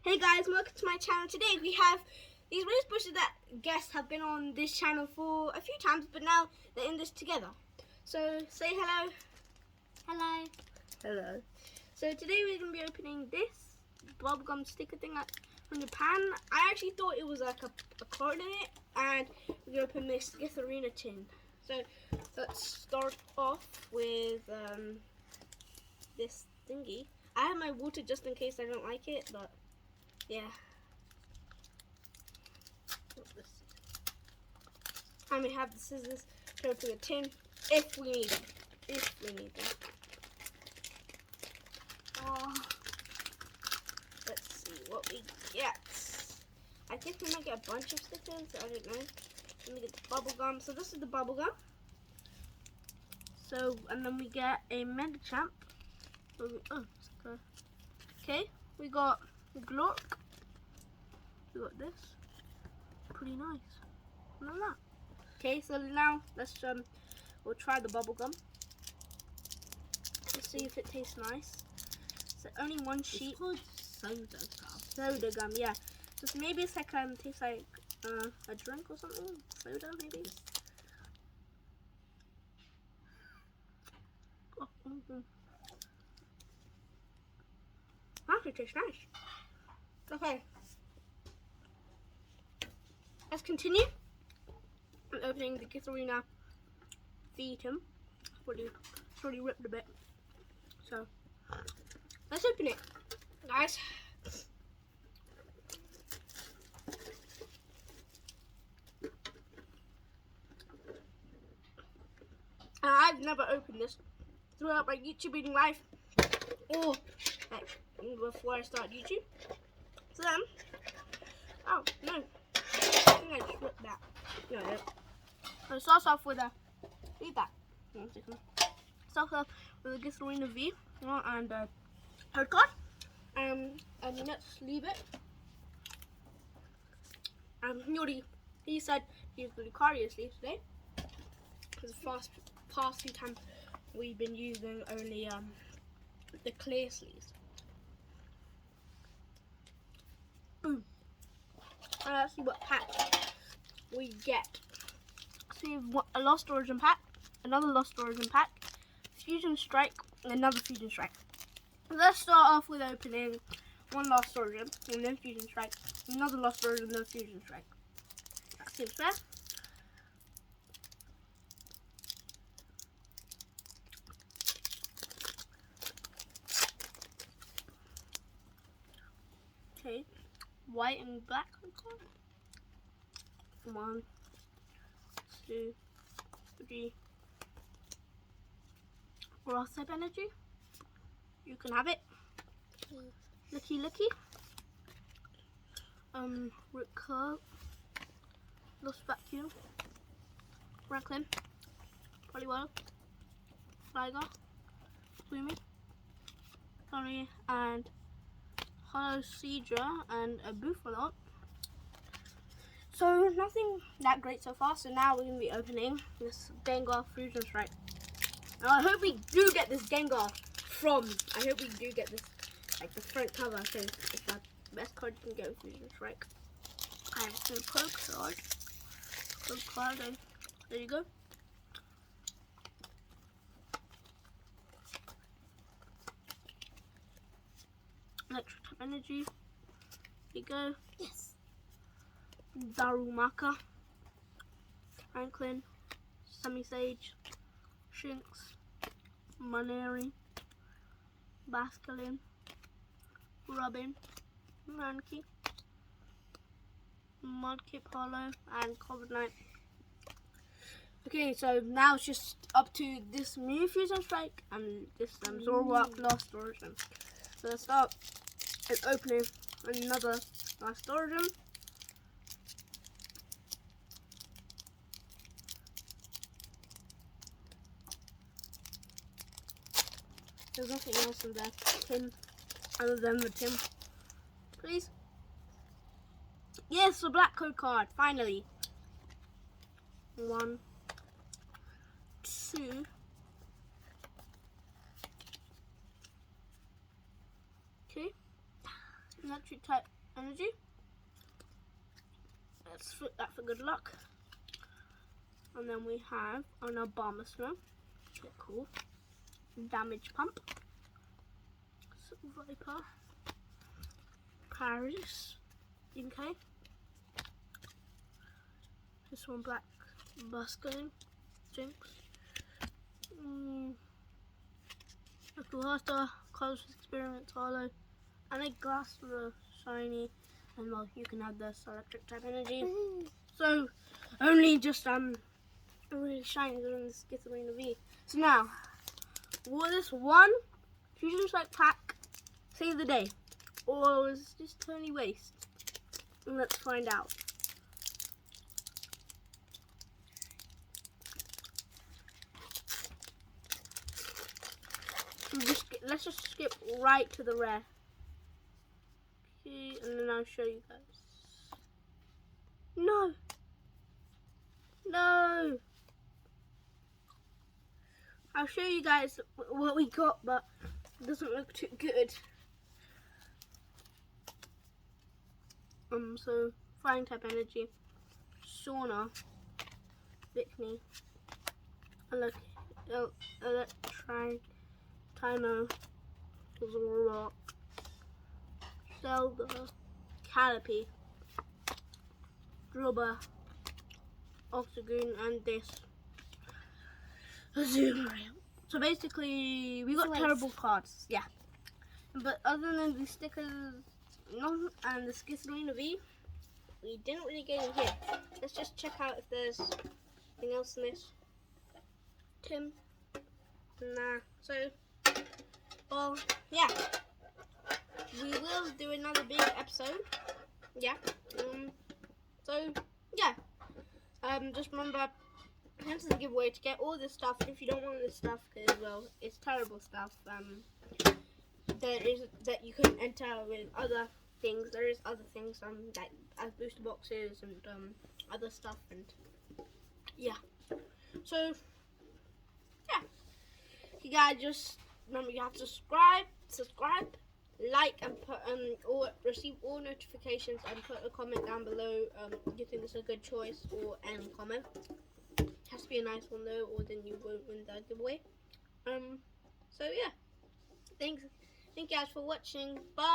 Hey guys, welcome to my channel. Today we have these rose bushes that guests have been on this channel for a few times, but now they're in this together. So say hello. Hello. Hello. So today we're going to be opening this bubblegum sticker thing from Japan. I actually thought it was like a card in it, and we're going to open this Githarina tin. So let's start off with this thingy. I have my water just in case I don't like it, but yeah. And we have the scissors to open the tin if we need them. If we need them. Oh, let's see what we get. I think we might get a bunch of stickers. I don't know. Let me get the bubble gum. So this is the bubble gum. So and then we get a Medichamp. Okay. We got Glork. We got this. Pretty nice. Look at that. Okay, so now let's we'll try the bubble gum. Let's see if it tastes nice. So only one sheet. It's called soda gum. Soda gum, yeah. So maybe it's like tastes like a drink or something. Soda maybe. Oh, actually tastes nice. Okay. Let's continue. I'm opening the Githarina Vetum. It's already ripped a bit. So let's open it, guys. I've never opened this throughout my YouTubing life or like before I started YouTube. So then, oh no, I think I just ripped that. No, no. So start off with read that. Start off with a Githarina V and her card. And let's leave it. He said he's the Lucario sleeve today. Because the past few times we've been using only the clear sleeves. Let's see what pack we get. So we've got a Lost Origin pack, another Lost Origin pack, Fusion Strike, and another Fusion Strike. Let's start off with opening one Lost Origin, and then Fusion Strike, another Lost Origin, and then Fusion Strike. That seems fair. Okay, white and black. 1, 2, 3. Grass type energy. You can have it. Looky. Recur. Lost Vacuum. Franklin. Poliwhirl. Flygar. Gloomy. Tony and Hollow Seadra and a Buffalant. So nothing that great so far. So now we're going to be opening this Gengar Fusion Strike. Now I hope we do get this Gengar I hope we do get this, like the front cover, because it's the best card you can get with Fusion Strike. I have the code card, and there you go. Electric type energy. There you go. Yes. Darumaka, Franklin, Semi-Sage, Shinx, Muneri, Basculin, Robin, Mankey, Mudkip Hollow, and Covenant. Okay, so now it's just up to this new Fusion Strike and this Zoroark Lost Origin. So let's start with opening another Lost Origin. There's nothing else in that tin other than the tin. Please. Yes, a black code card, finally. 1, 2. Okay. electric type energy. Let's flip that for good luck. And then we have an Abomasnow. Okay, cool. Damage pump. Viper. Paris. Okay. This one black Busco. Jinx. Aquilasta, Colors Experiment, Hollow, and a Glass for shiny, and well, you can have this electric type energy. So, only just really shiny than this Skitterina V. So now, will this one Fusion Strike pack save the day, or is this totally waste? Let's find out. Let's just skip right to the rare. Okay, and then I'll show you guys. No! No! I'll show you guys what we got, but it doesn't look too good. So Flying type energy, Sauna, Vikney, Electrike, Tymo, Zoroark, Zelda, Caterpie, Drubber, Octagoon, and this Azumarill. So basically, we got terrible cards, yeah. But other than the stickers, and the Skitterina V, we didn't really get in here. Let's just check out if there's anything else in this. Tim, nah. So, well, yeah. We will do another big episode. Yeah. So, yeah. Just remember, enter the giveaway to get all this stuff. If you don't want this stuff, because well, it's terrible stuff. That you can enter with other things. There is other things like as booster boxes and other stuff, and yeah. So yeah, you guys just remember you have to subscribe, like, and put or receive all notifications, and put a comment down below. You think it's a good choice, or any comment. It has to be a nice one though, or then you won't win the giveaway. So yeah, thank you guys for watching. Bye.